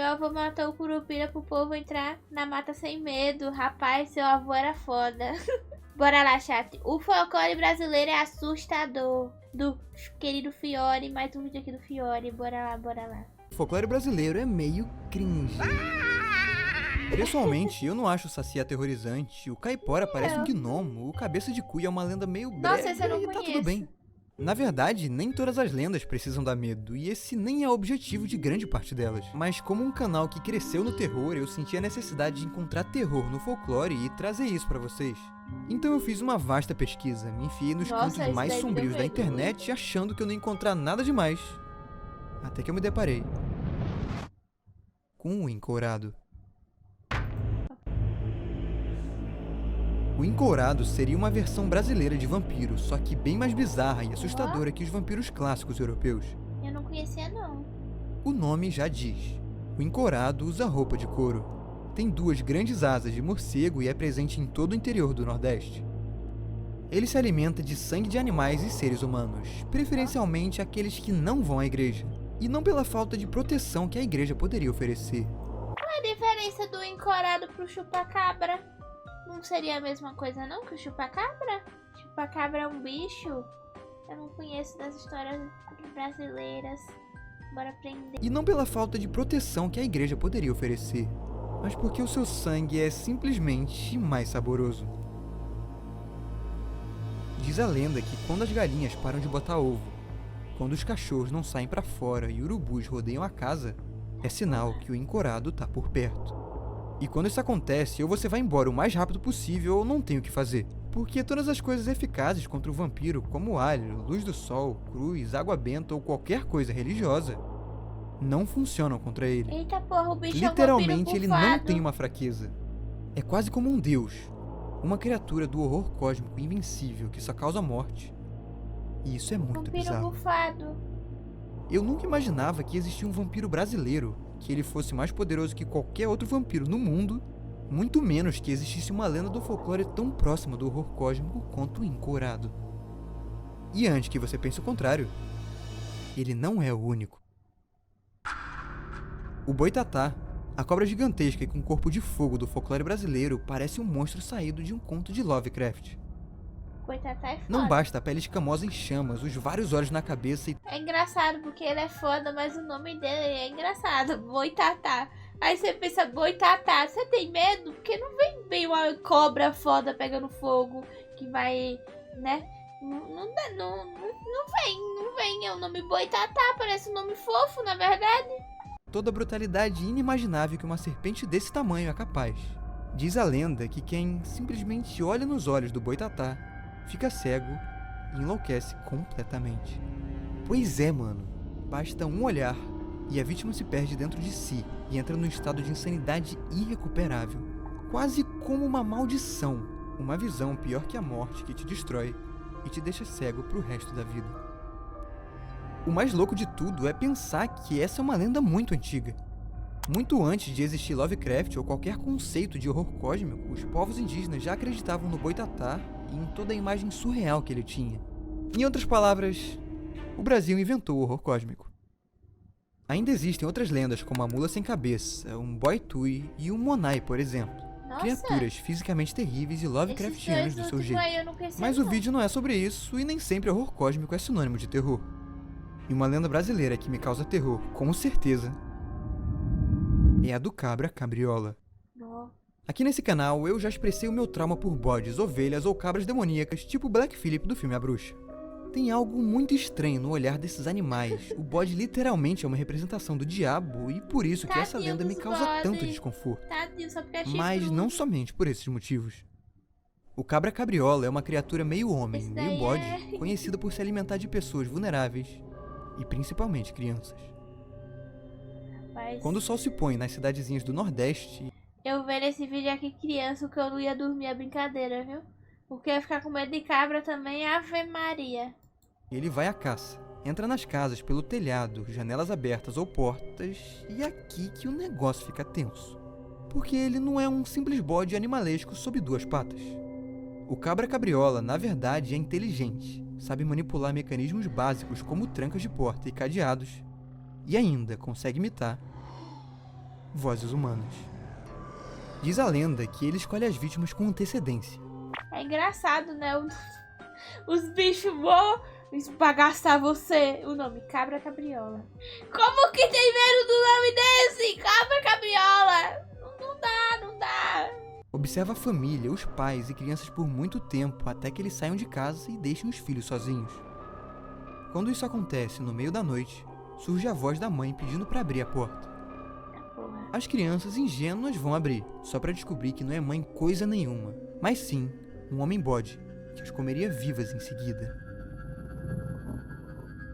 avô matou o Curupira pro povo entrar na mata sem medo. Rapaz, seu avô era foda. Bora lá, chat. O folclore brasileiro é assustador. Do querido Fiore. Mais um vídeo aqui do Fiore. Bora lá, bora lá. O folclore brasileiro é meio cringe. Pessoalmente, eu não acho o Saci aterrorizante. O Caipora parece um gnomo. O Cabeça de Cuia é uma lenda meio brega. Nossa, esse eu não e tá conheço. tudo bem. Na verdade, nem todas as lendas precisam dar medo, e esse nem é o objetivo de grande parte delas. Mas como um canal que cresceu no terror, eu senti a necessidade de encontrar terror no folclore e trazer isso pra vocês. Então eu fiz uma vasta pesquisa, me enfiei nos Nossa, cantos esse mais daí me sombrios deu da medo. internet, achando que eu não ia encontrar nada demais. Até que eu me deparei com o Encourado. O Encourado seria uma versão brasileira de vampiro, só que bem mais bizarra e assustadora que os vampiros clássicos europeus. Eu não conhecia, não. O nome já diz. O Encourado usa roupa de couro. Tem 2 grandes asas de morcego e é presente em todo o interior do Nordeste. Ele se alimenta de sangue de animais e seres humanos, preferencialmente aqueles que não vão à igreja, e não pela falta de proteção que a igreja poderia oferecer. Qual a diferença do encorado pro chupacabra? Não seria a mesma coisa não que o chupacabra? Chupacabra é um bicho? Eu não conheço das histórias brasileiras. Bora aprender. E não pela falta de proteção que a igreja poderia oferecer, mas porque o seu sangue é simplesmente mais saboroso. Diz a lenda que quando as galinhas param de botar ovo, quando os cachorros não saem pra fora e urubus rodeiam a casa, é sinal que o Encourado tá por perto. E quando isso acontece, ou você vai embora o mais rápido possível ou não tem o que fazer. Porque todas as coisas eficazes contra o vampiro, como alho, luz do sol, cruz, água benta ou qualquer coisa religiosa, não funcionam contra ele. Eita porra, o bicho Literalmente, é um ele vampiro não tem uma fraqueza. É quase como um deus, uma criatura do horror cósmico invencível que só causa morte. E isso é muito vampiro bizarro. bufado. Eu nunca imaginava que existia um vampiro brasileiro, que ele fosse mais poderoso que qualquer outro vampiro no mundo, muito menos que existisse uma lenda do folclore tão próxima do horror cósmico quanto o Encourado. E antes que você pense o contrário, ele não é o único. O Boitatá, a cobra gigantesca e com corpo de fogo do folclore brasileiro, parece um monstro saído de um conto de Lovecraft. Boitatá é foda. Não basta a pele escamosa em chamas, os vários olhos na cabeça e É engraçado porque ele é foda, mas o nome dele é engraçado. Boitatá. Aí você pensa, Boitatá, você tem medo? Porque não vem bem uma cobra foda pegando fogo que vai, né? Não vem. É o nome Boitatá, parece um nome fofo, na verdade. toda a brutalidade inimaginável que uma serpente desse tamanho é capaz. Diz a lenda que quem simplesmente olha nos olhos do Boitatá fica cego e enlouquece completamente. Pois é, mano. Basta um olhar e a vítima se perde dentro de si e entra num estado de insanidade irrecuperável. Quase como uma maldição, uma visão pior que a morte que te destrói e te deixa cego pro resto da vida. O mais louco de tudo é pensar que essa é uma lenda muito antiga. Muito antes de existir Lovecraft ou qualquer conceito de horror cósmico, os povos indígenas já acreditavam no Boitatá e em toda a imagem surreal que ele tinha. Em outras palavras, o Brasil inventou o horror cósmico. Ainda existem outras lendas como a Mula Sem Cabeça, um Boitui e um Monai, por exemplo. Nossa, Criaturas fisicamente terríveis e Lovecraftianas do seu jeito. Eu não conhecia, Mas não. o vídeo não é sobre isso e nem sempre horror cósmico é sinônimo de terror. E uma lenda brasileira que me causa terror, com certeza, é a do Cabra Cabriola. Não. Aqui nesse canal eu já expressei o meu trauma por bodes, ovelhas ou cabras demoníacas, tipo Black Phillip do filme A Bruxa. Tem algo muito estranho no olhar desses animais. O bode literalmente é uma representação do diabo e por isso que essa Tadinho lenda me dos causa tanto bodes. desconforto. Tadinho, só porque é Mas chifrudo. não somente por esses motivos. O cabra cabriola é uma criatura meio homem, Esse meio daí bode, é- conhecida por se alimentar de pessoas vulneráveis e principalmente crianças. Rapaz, Quando o sol se põe nas cidadezinhas do Nordeste, eu vendo esse vídeo aqui criança, que eu não ia dormir é brincadeira, viu? Porque eu ia ficar com medo de cabra também, Ave Maria. ele vai à caça. Entra nas casas pelo telhado, janelas abertas ou portas, e é aqui que o negócio fica tenso. Porque ele não é um simples bode animalesco sob duas patas. O cabra cabriola, na verdade, é inteligente, sabe manipular mecanismos básicos como trancas de porta e cadeados, e ainda consegue imitar vozes humanas. Diz a lenda que ele escolhe as vítimas com antecedência. É engraçado, né? Os bichos vão esbagaçar você. O nome, Cabra Cabriola. Como que tem medo do nome desse? Cabra Cabriola. Não dá. Observa a família, os pais e crianças por muito tempo até que eles saiam de casa e deixem os filhos sozinhos. Quando isso acontece no meio da noite, surge a voz da mãe pedindo para abrir a porta. As crianças ingênuas vão abrir, só para descobrir que não é mãe coisa nenhuma, mas sim um homem bode, que as comeria vivas em seguida.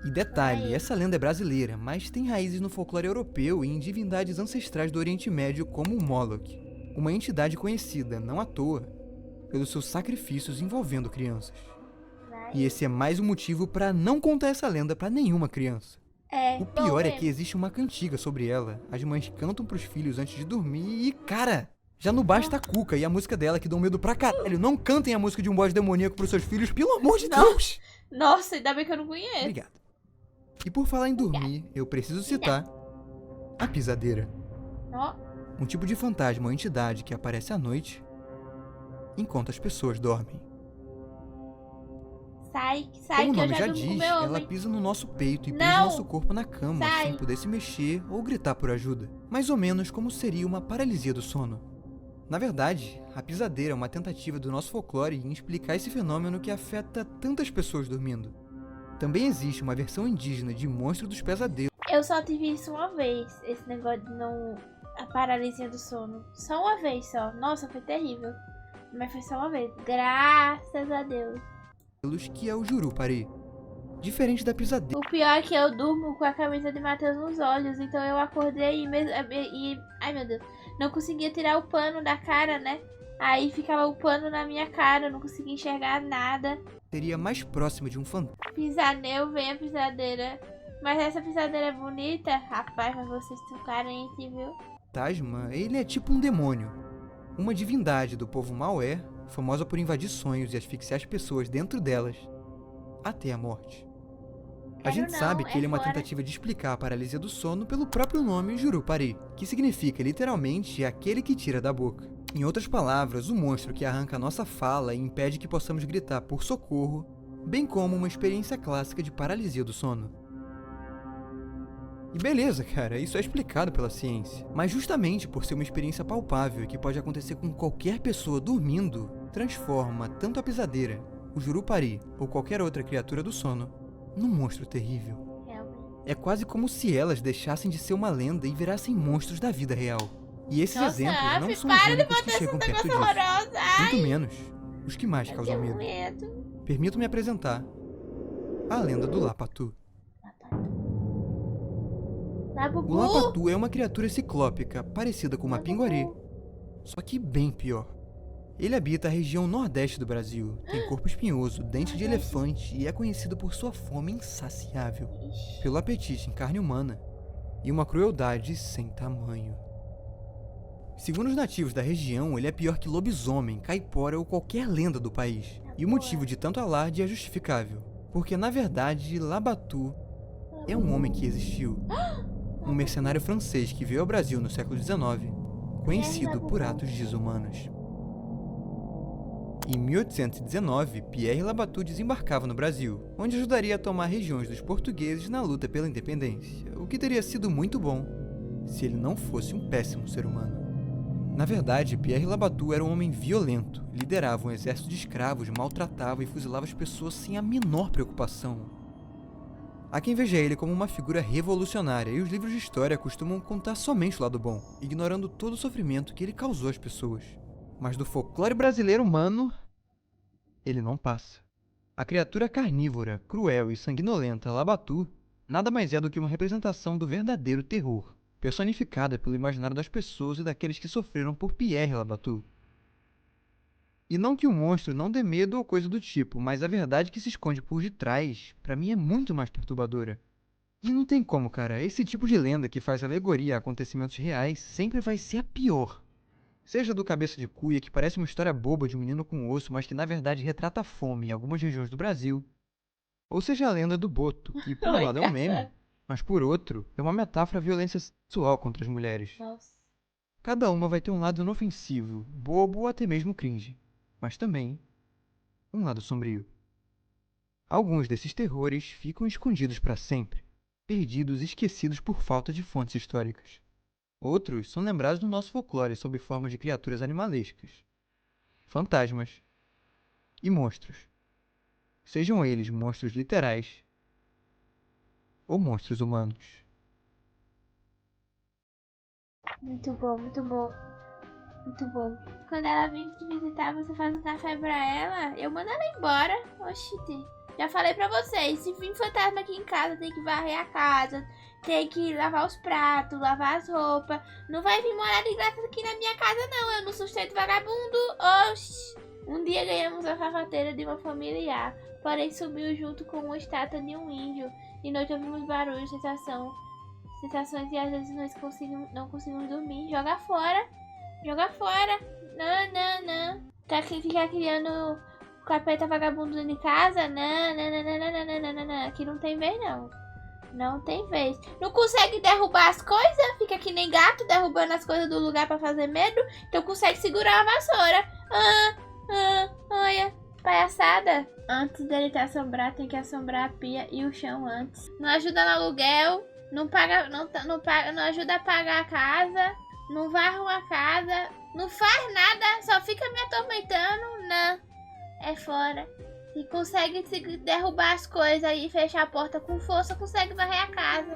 E detalhe, essa lenda é brasileira, mas tem raízes no folclore europeu e em divindades ancestrais do Oriente Médio como o Moloch, uma entidade conhecida, não à toa, pelos seus sacrifícios envolvendo crianças. E esse é mais um motivo para não contar essa lenda para nenhuma criança. O pior é que existe uma cantiga sobre ela. As mães cantam pros filhos antes de dormir e, cara, já não basta a Cuca e a música dela que dão medo pra caralho. Não cantem a música de um bode demoníaco pros seus filhos, pelo amor de Deus! Nossa, ainda bem que eu não conheço. Obrigado. E por falar em dormir, eu preciso citar a pisadeira. Um tipo de fantasma ou entidade que aparece à noite enquanto as pessoas dormem. Sai, Como o que eu nome já já durmo com diz, meu ela homem. pisa no nosso peito e prende nosso corpo na cama, Sai. sem poder se mexer ou gritar por ajuda. Mais ou menos como seria uma paralisia do sono. Na verdade, a pisadeira é uma tentativa do nosso folclore em explicar esse fenômeno que afeta tantas pessoas dormindo. Também existe uma versão indígena de Monstro dos Pesadelos. Eu só tive isso uma vez, esse negócio de não... a paralisia do sono. Só uma vez só. Nossa, foi terrível. Mas foi só uma vez. Graças a Deus. Que é o Jurupari. Diferente da pisadeira. O pior é que eu durmo com a camisa de Matheus nos olhos. Então eu acordei e ai meu Deus. Não conseguia tirar o pano da cara, né? Aí ficava o pano na minha cara. Eu não conseguia enxergar nada. Seria mais próxima de um fantasma. Pisadeu, vem a pisadeira. Mas essa pisadeira é bonita. Rapaz, mas vocês estão carentes, viu? Fantasma, ele é tipo um demônio. Uma divindade do povo Maué, famosa por invadir sonhos e asfixiar as pessoas dentro delas, até a morte. A gente sabe que ele é uma tentativa de explicar a paralisia do sono pelo próprio nome Jurupari, que significa literalmente aquele que tira da boca. Em outras palavras, o monstro que arranca a nossa fala e impede que possamos gritar por socorro, bem como uma experiência clássica de paralisia do sono. E beleza, cara, isso é explicado pela ciência. Mas justamente por ser uma experiência palpável e que pode acontecer com qualquer pessoa dormindo, transforma tanto a pisadeira, o Jurupari ou qualquer outra criatura do sono num monstro terrível. É quase como se elas deixassem de ser uma lenda e virassem monstros da vida real. E esses exemplos não são os únicos que chegam perto disso. Muito menos os que mais causam medo. Permito-me apresentar a lenda do Lapatu. O Lapatu é uma criatura ciclópica, parecida com uma pinguari, só que bem pior. Ele habita a região nordeste do Brasil, tem corpo espinhoso, dente de elefante e é conhecido por sua fome insaciável, pelo apetite em carne humana e uma crueldade sem tamanho. Segundo os nativos da região, ele é pior que lobisomem, caipora ou qualquer lenda do país. E o motivo de tanto alarde é justificável, porque na verdade Labatu é um homem que existiu. Um mercenário francês que veio ao Brasil no século XIX, conhecido por atos desumanos. Em 1819, Pierre Labatut desembarcava no Brasil, onde ajudaria a tomar regiões dos portugueses na luta pela independência, o que teria sido muito bom se ele não fosse um péssimo ser humano. Na verdade, Pierre Labatut era um homem violento, liderava um exército de escravos, maltratava e fuzilava as pessoas sem a menor preocupação. Há quem veja ele como uma figura revolucionária, e os livros de história costumam contar somente o lado bom, ignorando todo o sofrimento que ele causou às pessoas. Mas do folclore brasileiro humano, ele não passa. A criatura carnívora, cruel e sanguinolenta Labatu nada mais é do que uma representação do verdadeiro terror, personificada pelo imaginário das pessoas e daqueles que sofreram por Pierre Labatut. E não que o monstro não dê medo ou coisa do tipo, mas a verdade que se esconde por detrás, pra mim, é muito mais perturbadora. E não tem como, cara, esse tipo de lenda que faz alegoria a acontecimentos reais sempre vai ser a pior. Seja do Cabeça de Cuia, que parece uma história boba de um menino com osso, mas que na verdade retrata a fome em algumas regiões do Brasil. Ou seja a lenda do Boto, que por um lado é um meme, mas por outro é uma metáfora à violência sexual contra as mulheres. Nossa. Cada uma vai ter um lado inofensivo, bobo ou até mesmo cringe, mas também um lado sombrio. Alguns desses terrores ficam escondidos para sempre, perdidos e esquecidos por falta de fontes históricas. Outros são lembrados no nosso folclore sob forma de criaturas animalescas, fantasmas e monstros. Sejam eles monstros literais ou monstros humanos. Muito bom, muito bom. Muito bom. Quando ela vem te visitar, você faz um café pra ela, eu mando ela embora. Oxi, já falei pra vocês, se vir fantasma aqui em casa, tem que varrer a casa, tem que lavar os pratos, lavar as roupas. Não vai vir morar de graça aqui na minha casa, não. Eu não sustento vagabundo. Oxi. Um dia ganhamos a farrateira de uma familiar, porém subiu junto com uma estátua de um índio. De noite ouvimos barulhos, sensações e às vezes não conseguimos dormir. Joga fora. Joga fora. Não. Tá aqui ficar criando capeta vagabundo dentro de casa? Não. Aqui não tem vez, não. Não tem vez. Não consegue derrubar as coisas? Fica que nem gato derrubando as coisas do lugar pra fazer medo? Então consegue segurar a vassoura. Olha, palhaçada. Antes dele te assombrar, tem que assombrar a pia e o chão antes. Não ajuda no aluguel. Não ajuda a pagar a casa. Não varram a casa. Não faz nada. Só fica me atormentando. Não. É fora. E consegue derrubar as coisas e fechar a porta com força. Consegue varrer a casa.